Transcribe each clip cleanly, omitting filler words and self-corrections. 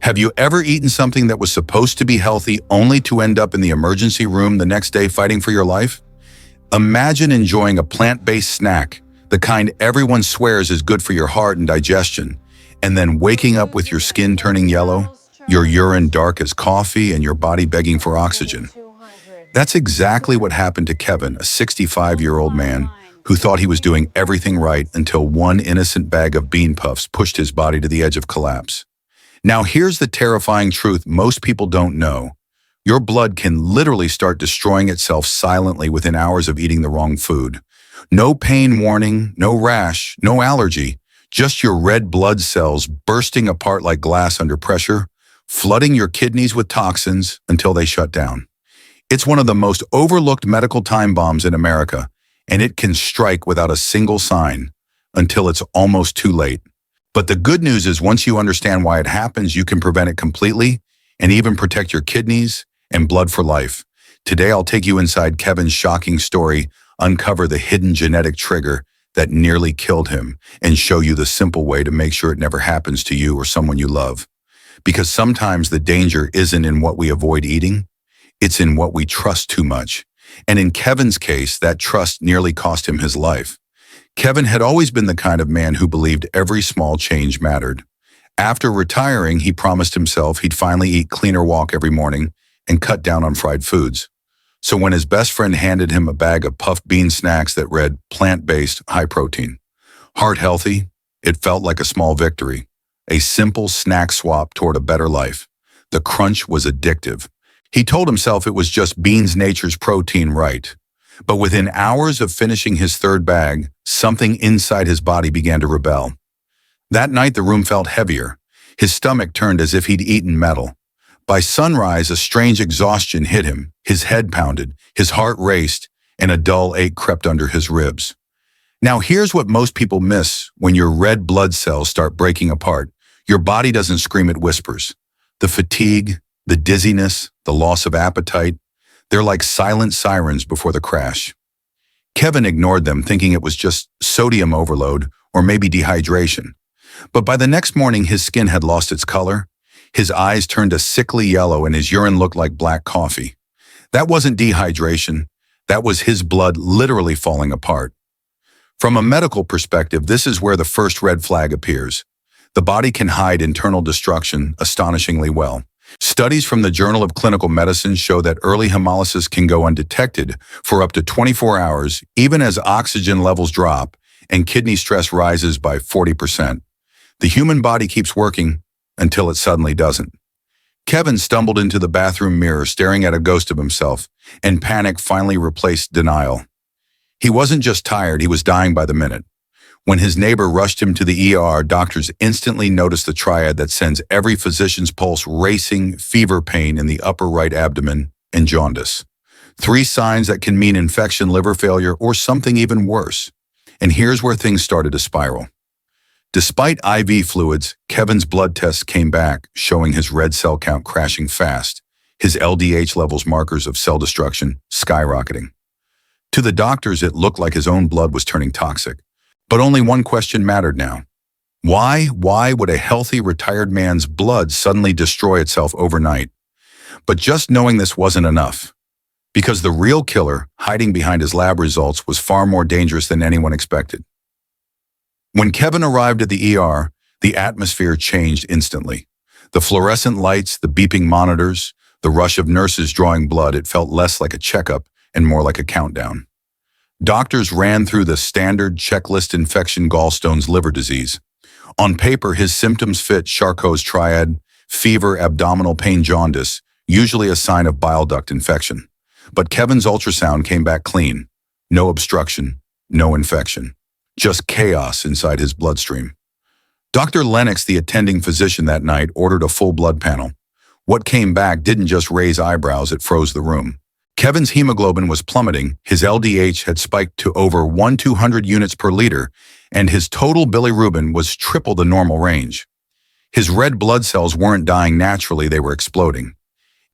Have you ever eaten something that was supposed to be healthy only to end up in the emergency room the next day fighting for your life? Imagine enjoying a plant-based snack, the kind everyone swears is good for your heart and digestion, and then waking up with your skin turning yellow, your urine dark as coffee, and your body begging for oxygen. That's exactly what happened to Kevin, a 65-year-old man who thought he was doing everything right until one innocent bag of bean puffs pushed his body to the edge of collapse. Now here's the terrifying truth most people don't know. Your blood can literally start destroying itself silently within hours of eating the wrong food. No pain warning, no rash, no allergy, just your red blood cells bursting apart like glass under pressure, flooding your kidneys with toxins until they shut down. It's one of the most overlooked medical time bombs in America, and it can strike without a single sign until it's almost too late. But the good news is once you understand why it happens, you can prevent it completely and even protect your kidneys and blood for life. Today, I'll take you inside Kevin's shocking story, uncover the hidden genetic trigger that nearly killed him, and show you the simple way to make sure it never happens to you or someone you love. Because sometimes the danger isn't in what we avoid eating, it's in what we trust too much. And in Kevin's case, that trust nearly cost him his life. Kevin had always been the kind of man who believed every small change mattered. After retiring, he promised himself he'd finally eat cleaner walk every morning and cut down on fried foods. So when his best friend handed him a bag of puffed bean snacks that read plant-based, high-protein, heart-healthy, it felt like a small victory, a simple snack swap toward a better life. The crunch was addictive. He told himself it was just beans' nature's protein right. But within hours of finishing his third bag, something inside his body began to rebel. That night, the room felt heavier. His stomach turned as if he'd eaten metal. By sunrise, a strange exhaustion hit him. His head pounded, his heart raced, and a dull ache crept under his ribs. Now, here's what most people miss when your red blood cells start breaking apart. Your body doesn't scream, it whispers. The fatigue, the dizziness, the loss of appetite, they're like silent sirens before the crash. Kevin ignored them, thinking it was just sodium overload or maybe dehydration. But by the next morning, his skin had lost its color. His eyes turned a sickly yellow and his urine looked like black coffee. That wasn't dehydration. That was his blood literally falling apart. From a medical perspective, this is where the first red flag appears. The body can hide internal destruction astonishingly well. Studies from the Journal of Clinical Medicine show that early hemolysis can go undetected for up to 24 hours, even as oxygen levels drop and kidney stress rises by 40%. The human body keeps working until it suddenly doesn't. Kevin stumbled into the bathroom mirror, staring at a ghost of himself, and panic finally replaced denial. He wasn't just tired, he was dying by the minute. When his neighbor rushed him to the ER, doctors instantly noticed the triad that sends every physician's pulse racing: fever, pain in the upper right abdomen, and jaundice. 3 signs that can mean infection, liver failure, or something even worse. And here's where things started to spiral. Despite IV fluids, Kevin's blood tests came back, showing his red cell count crashing fast, his LDH levels, markers of cell destruction, skyrocketing. To the doctors, it looked like his own blood was turning toxic. But only one question mattered now. Why would a healthy, retired man's blood suddenly destroy itself overnight? But just knowing this wasn't enough. Because the real killer, hiding behind his lab results, was far more dangerous than anyone expected. When Kevin arrived at the ER, the atmosphere changed instantly. The fluorescent lights, the beeping monitors, the rush of nurses drawing blood, it felt less like a checkup and more like a countdown. Doctors ran through the standard checklist: infection, gallstones, liver disease. On paper, his symptoms fit Charcot's triad: fever, abdominal pain, jaundice, usually a sign of bile duct infection. But Kevin's ultrasound came back clean. No obstruction, no infection. Just chaos inside his bloodstream. Dr. Lennox, the attending physician that night, ordered a full blood panel. What came back didn't just raise eyebrows, it froze the room. Kevin's hemoglobin was plummeting, his LDH had spiked to over 1,200 units per liter, and his total bilirubin was triple the normal range. His red blood cells weren't dying naturally, they were exploding.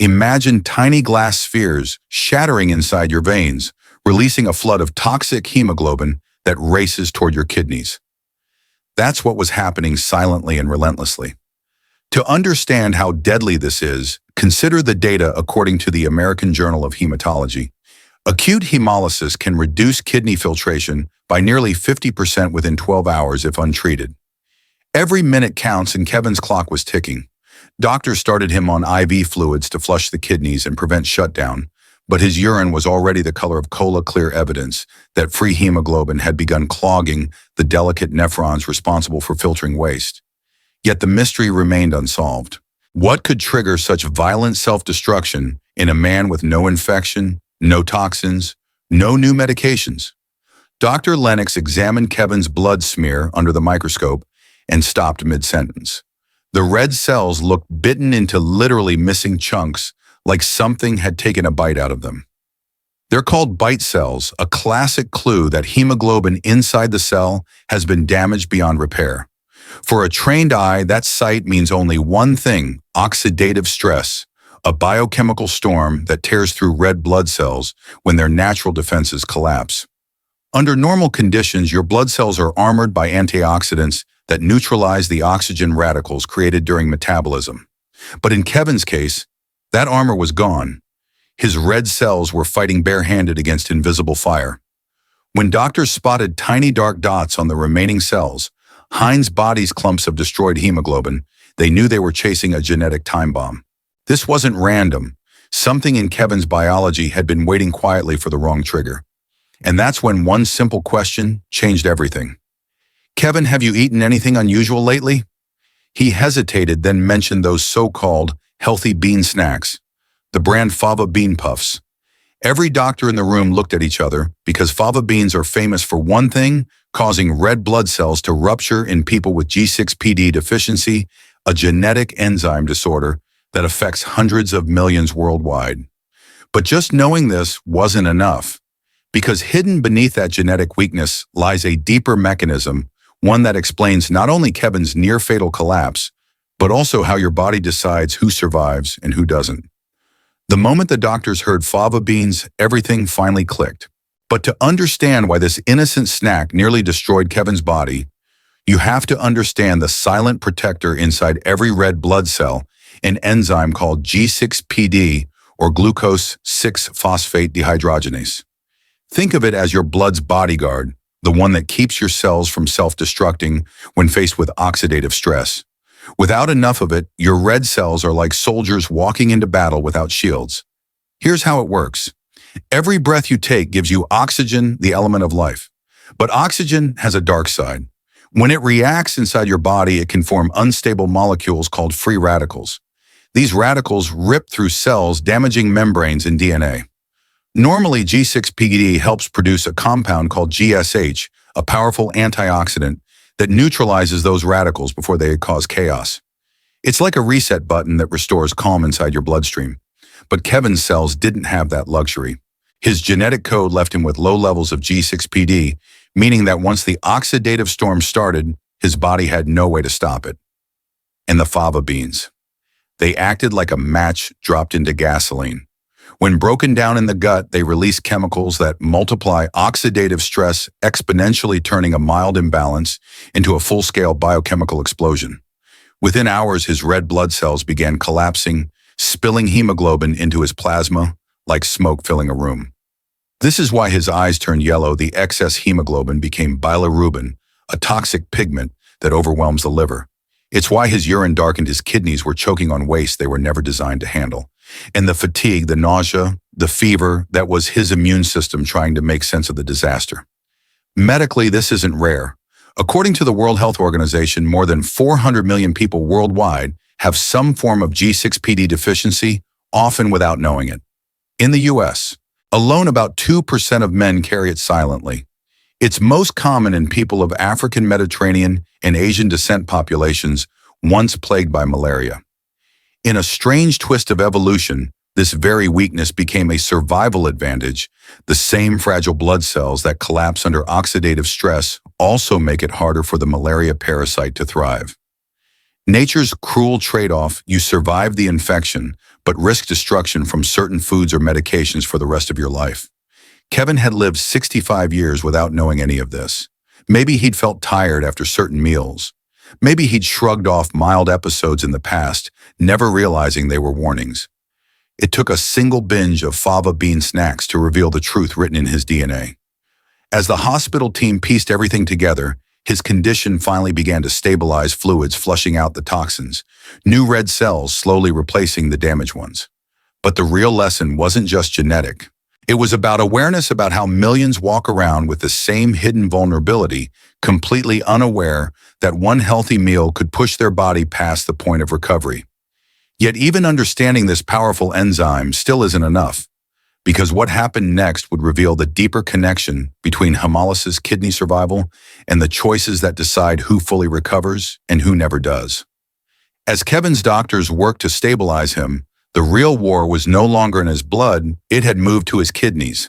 Imagine tiny glass spheres shattering inside your veins, releasing a flood of toxic hemoglobin that races toward your kidneys. That's what was happening silently and relentlessly. To understand how deadly this is, consider the data according to the American Journal of Hematology. Acute hemolysis can reduce kidney filtration by nearly 50% within 12 hours if untreated. Every minute counts and Kevin's clock was ticking. Doctors started him on IV fluids to flush the kidneys and prevent shutdown, but his urine was already the color of cola, clear evidence that free hemoglobin had begun clogging the delicate nephrons responsible for filtering waste. Yet the mystery remained unsolved. What could trigger such violent self-destruction in a man with no infection, no toxins, no new medications? Dr. Lennox examined Kevin's blood smear under the microscope and stopped mid-sentence. The red cells looked bitten into literally missing chunks, like something had taken a bite out of them. They're called bite cells, a classic clue that hemoglobin inside the cell has been damaged beyond repair. For a trained eye, that sight means only one thing: oxidative stress, a biochemical storm that tears through red blood cells when their natural defenses collapse. Under normal conditions, your blood cells are armored by antioxidants that neutralize the oxygen radicals created during metabolism. But in Kevin's case, that armor was gone. His red cells were fighting barehanded against invisible fire. When doctors spotted tiny dark dots on the remaining cells, Heinz bodies clumps of destroyed hemoglobin, they knew they were chasing a genetic time bomb. This wasn't random. Something in Kevin's biology had been waiting quietly for the wrong trigger. And that's when one simple question changed everything. "Kevin, have you eaten anything unusual lately?" He hesitated, then mentioned those so-called healthy bean snacks, the brand Fava Bean Puffs. Every doctor in the room looked at each other because fava beans are famous for one thing: causing red blood cells to rupture in people with G6PD deficiency, a genetic enzyme disorder that affects hundreds of millions worldwide. But just knowing this wasn't enough, because hidden beneath that genetic weakness lies a deeper mechanism, one that explains not only Kevin's near-fatal collapse, but also how your body decides who survives and who doesn't. The moment the doctors heard fava beans, everything finally clicked. But to understand why this innocent snack nearly destroyed Kevin's body, you have to understand the silent protector inside every red blood cell, an enzyme called G6PD, or glucose 6-phosphate dehydrogenase. Think of it as your blood's bodyguard, the one that keeps your cells from self-destructing when faced with oxidative stress. Without enough of it, your red cells are like soldiers walking into battle without shields. Here's how it works. Every breath you take gives you oxygen, the element of life. But oxygen has a dark side. When it reacts inside your body, it can form unstable molecules called free radicals. These radicals rip through cells, damaging membranes and DNA. Normally, G6PD helps produce a compound called GSH, a powerful antioxidant that neutralizes those radicals before they cause chaos. It's like a reset button that restores calm inside your bloodstream. But Kevin's cells didn't have that luxury. His genetic code left him with low levels of G6PD, meaning that once the oxidative storm started, his body had no way to stop it. And the fava beans. They acted like a match dropped into gasoline. When broken down in the gut, they release chemicals that multiply oxidative stress, exponentially turning a mild imbalance into a full-scale biochemical explosion. Within hours, his red blood cells began collapsing, spilling hemoglobin into his plasma like smoke filling a room. This is why his eyes turned yellow. The excess hemoglobin became bilirubin, a toxic pigment that overwhelms the liver. It's why his urine darkened. His kidneys were choking on waste they were never designed to handle. And the fatigue, the nausea, the fever, that was his immune system trying to make sense of the disaster. Medically, this isn't rare. According to the World Health Organization, more than 400 million people worldwide have some form of G6PD deficiency, often without knowing it. In the US, alone about 2% of men carry it silently. It's most common in people of African, Mediterranean, and Asian descent populations once plagued by malaria. In a strange twist of evolution, this very weakness became a survival advantage. The same fragile blood cells that collapse under oxidative stress also make it harder for the malaria parasite to thrive. Nature's cruel trade-off: you survive the infection, but risk destruction from certain foods or medications for the rest of your life. Kevin had lived 65 years without knowing any of this. Maybe he'd felt tired after certain meals. Maybe he'd shrugged off mild episodes in the past, never realizing they were warnings. It took a single binge of fava bean snacks to reveal the truth written in his DNA. As the hospital team pieced everything together, his condition finally began to stabilize, fluids flushing out the toxins, new red cells slowly replacing the damaged ones. But the real lesson wasn't just genetic. It was about awareness about how millions walk around with the same hidden vulnerability, completely unaware that one healthy meal could push their body past the point of recovery. Yet even understanding this powerful enzyme still isn't enough, because what happened next would reveal the deeper connection between hemolysis kidney survival and the choices that decide who fully recovers and who never does. As Kevin's doctors worked to stabilize him, the real war was no longer in his blood, it had moved to his kidneys.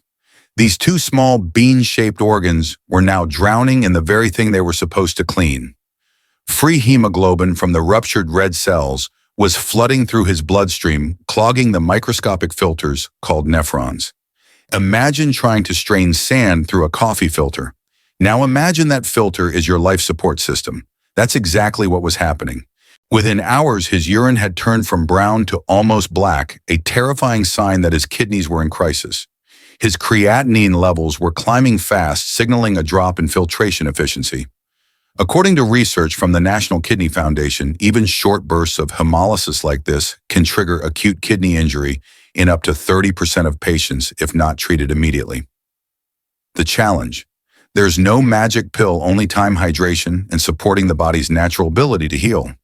These two small bean-shaped organs were now drowning in the very thing they were supposed to clean. Free hemoglobin from the ruptured red cells was flooding through his bloodstream, clogging the microscopic filters called nephrons. Imagine trying to strain sand through a coffee filter. Now imagine that filter is your life support system. That's exactly what was happening. Within hours, his urine had turned from brown to almost black, a terrifying sign that his kidneys were in crisis. His creatinine levels were climbing fast, signaling a drop in filtration efficiency. According to research from the National Kidney Foundation, even short bursts of hemolysis like this can trigger acute kidney injury in up to 30% of patients if not treated immediately. The challenge: there's no magic pill, only time, hydration, and supporting the body's natural ability to heal.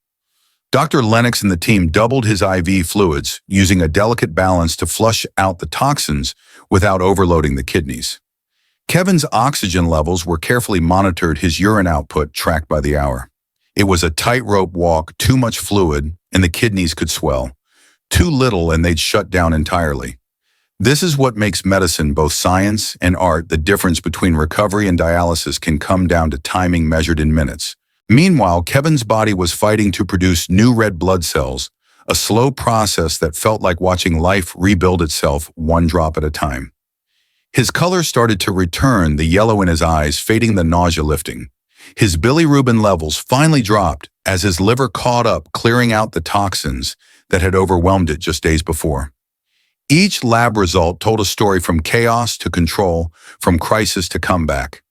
Dr. Lennox and the team doubled his IV fluids, using a delicate balance to flush out the toxins without overloading the kidneys. Kevin's oxygen levels were carefully monitored, his urine output tracked by the hour. It was a tightrope walk, too much fluid, and the kidneys could swell. Too little, and they'd shut down entirely. This is what makes medicine both science and art. The difference between recovery and dialysis can come down to timing measured in minutes. Meanwhile, Kevin's body was fighting to produce new red blood cells, a slow process that felt like watching life rebuild itself one drop at a time. His color started to return, the yellow in his eyes fading, the nausea lifting. His bilirubin levels finally dropped as his liver caught up, clearing out the toxins that had overwhelmed it just days before. Each lab result told a story from chaos to control, from crisis to comeback.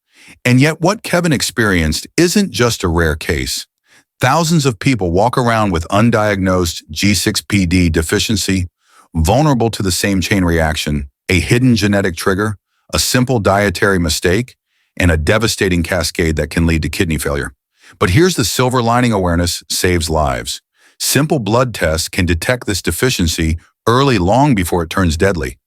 And yet what Kevin experienced isn't just a rare case. Thousands of people walk around with undiagnosed G6PD deficiency, vulnerable to the same chain reaction, a hidden genetic trigger, a simple dietary mistake, and a devastating cascade that can lead to kidney failure. But here's the silver lining: awareness saves lives. Simple blood tests can detect this deficiency early, long before it turns deadly.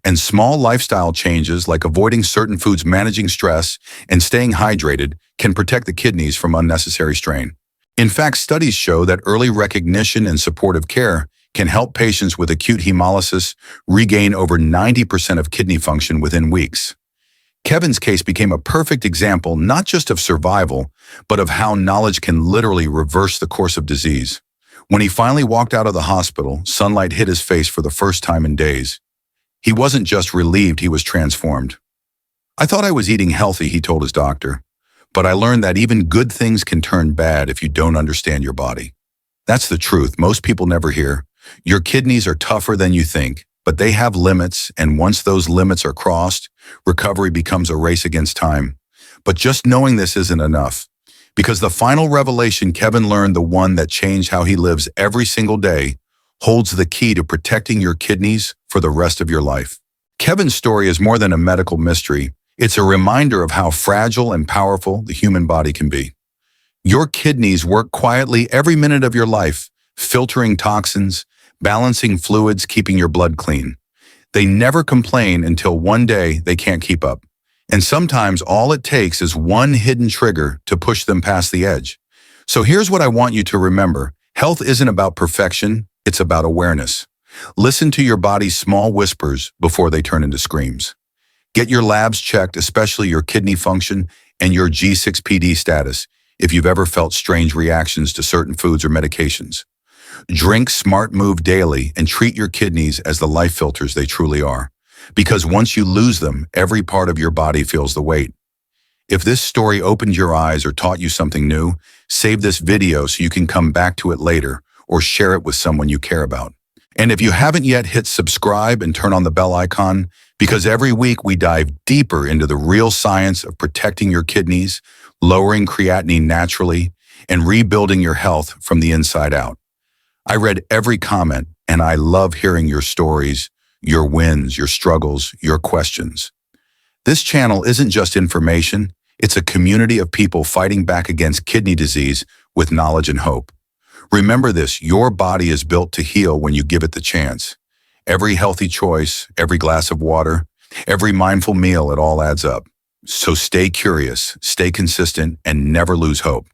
And small lifestyle changes like avoiding certain foods, managing stress, and staying hydrated can protect the kidneys from unnecessary strain. In fact, studies show that early recognition and supportive care can help patients with acute hemolysis regain over 90% of kidney function within weeks. Kevin's case became a perfect example not just of survival, but of how knowledge can literally reverse the course of disease. When he finally walked out of the hospital, sunlight hit his face for the first time in days. He wasn't just relieved, he was transformed. "I thought I was eating healthy," he told his doctor, "but I learned that even good things can turn bad if you don't understand your body." That's the truth most people never hear. Your kidneys are tougher than you think, but they have limits, and once those limits are crossed, recovery becomes a race against time. But just knowing this isn't enough, because the final revelation Kevin learned, the one that changed how he lives every single day, holds the key to protecting your kidneys for the rest of your life. Kevin's story is more than a medical mystery. It's a reminder of how fragile and powerful the human body can be. Your kidneys work quietly every minute of your life, filtering toxins, balancing fluids, keeping your blood clean. They never complain until one day they can't keep up. And sometimes all it takes is one hidden trigger to push them past the edge. So here's what I want you to remember. Health isn't about perfection, it's about awareness. Listen to your body's small whispers before they turn into screams. Get your labs checked, especially your kidney function and your G6PD status, if you've ever felt strange reactions to certain foods or medications. Drink Smart Move daily and treat your kidneys as the life filters they truly are. Because once you lose them, every part of your body feels the weight. If this story opened your eyes or taught you something new, save this video so you can come back to it later or share it with someone you care about. And if you haven't yet, hit subscribe and turn on the bell icon, because every week we dive deeper into the real science of protecting your kidneys, lowering creatinine naturally, and rebuilding your health from the inside out. I read every comment, and I love hearing your stories, your wins, your struggles, your questions. This channel isn't just information, it's a community of people fighting back against kidney disease with knowledge and hope. Remember this, your body is built to heal when you give it the chance. Every healthy choice, every glass of water, every mindful meal, it all adds up. So stay curious, stay consistent, and never lose hope.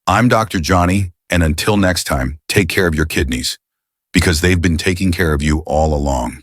I'm Dr. Johnny, and until next time, take care of your kidneys, because they've been taking care of you all along.